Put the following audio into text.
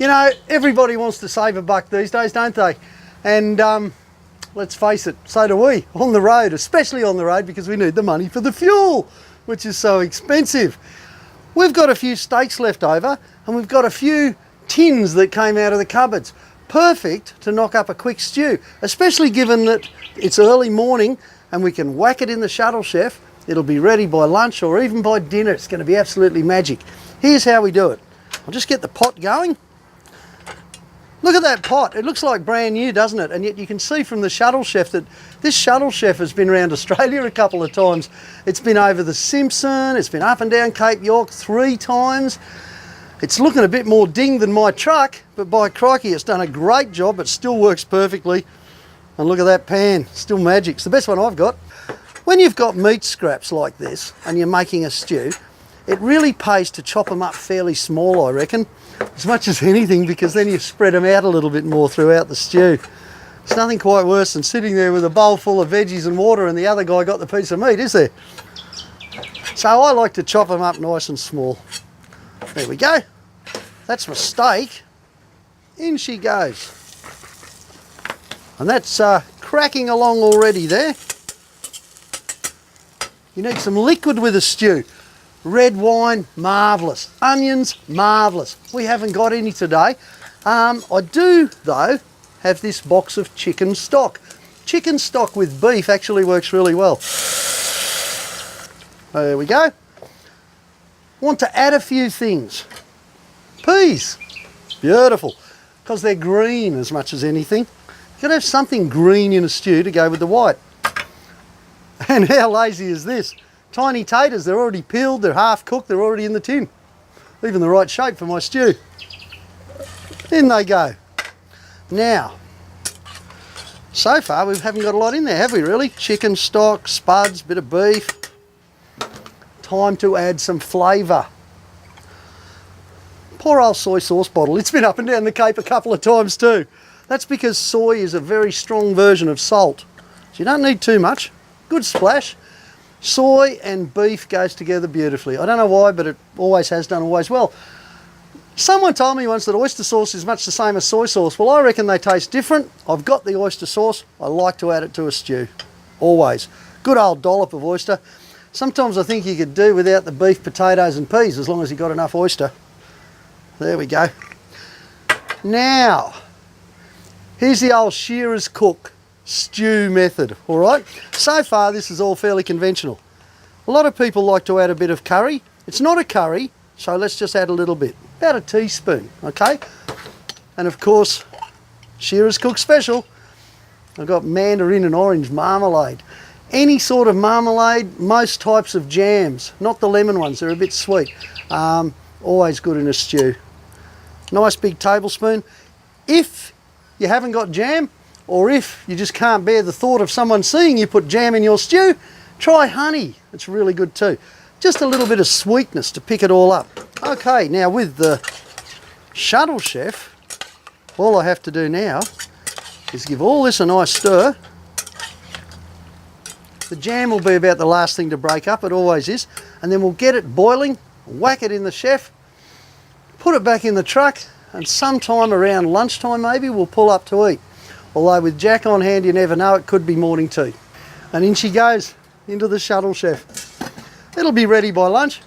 You know, everybody wants to save a buck these days, don't they? And let's face it, so do we, on the road, especially on the road, because we need the money for the fuel, which is so expensive. We've got a few steaks left over, and we've got a few tins that came out of the cupboards. Perfect to knock up a quick stew, especially given that it's early morning and we can whack it in the Shuttle Chef. It'll be ready by lunch or even by dinner. It's going to be absolutely magic. Here's how we do it. I'll just get the pot going. Look at that pot. It looks like brand new, doesn't it? And yet you can see from the Shuttle Chef that this Shuttle Chef has been around Australia a couple of times. It's been over the Simpson, it's been up and down Cape York 3 times. It's looking a bit more dinged than my truck, but by crikey, it's done a great job. It still works perfectly. And look at that pan, still magic. It's the best one I've got. When you've got meat scraps like this and you're making a stew, it really pays to chop them up fairly small, I reckon, as much as anything, because then you spread them out a little bit more throughout the stew. It's nothing quite worse than sitting there with a bowl full of veggies and water and the other guy got the piece of meat, is there? So I like to chop them up nice and small. There we go. That's my steak. In she goes. And that's cracking along already there. You need some liquid with a stew. Red wine, marvellous. Onions, marvellous. We haven't got any today. I do, though, have this box of chicken stock. Chicken stock with beef actually works really well. There we go. Want to add a few things. Peas. Beautiful. Because they're green as much as anything. You've got to have something green in a stew to go with the white. And how lazy is this? Tiny taters, they're already peeled, they're half cooked, they're already in the tin. Even the right shape for my stew. In they go. Now, so far we haven't got a lot in there, have we really? Chicken stock, spuds, bit of beef. Time to add some flavour. Poor old soy sauce bottle, it's been up and down the Cape a couple of times too. That's because soy is a very strong version of salt. So you don't need too much. Good splash. Soy and beef goes together beautifully. I don't know why, but it always has done, always will. Someone told me once that oyster sauce is much the same as soy sauce. Well, I reckon they taste different. I've got the oyster sauce. I like to add it to a stew. Always. Good old dollop of oyster. Sometimes I think you could do without the beef, potatoes and peas as long as you got enough oyster. There we go. Now, here's the old shearer's cook stew method, all right? So far, this is all fairly conventional. A lot of people like to add a bit of curry. It's not a curry, so let's just add a little bit, about a teaspoon, okay? And of course, shearer's cook special. I've got mandarin and orange marmalade. Any sort of marmalade, most types of jams, not the lemon ones, they're a bit sweet. Always good in a stew. Nice big tablespoon. If you haven't got jam, or if you just can't bear the thought of someone seeing you put jam in your stew, try honey. It's really good too. Just a little bit of sweetness to pick it all up. Okay, now with the Shuttle Chef, all I have to do now is give all this a nice stir. The jam will be about the last thing to break up, it always is. And then we'll get it boiling, whack it in the chef, put it back in the truck, and sometime around lunchtime maybe we'll pull up to eat. Although with Jack on hand, you never know, it could be morning tea. And in she goes, into the Shuttle Chef. It'll be ready by lunch.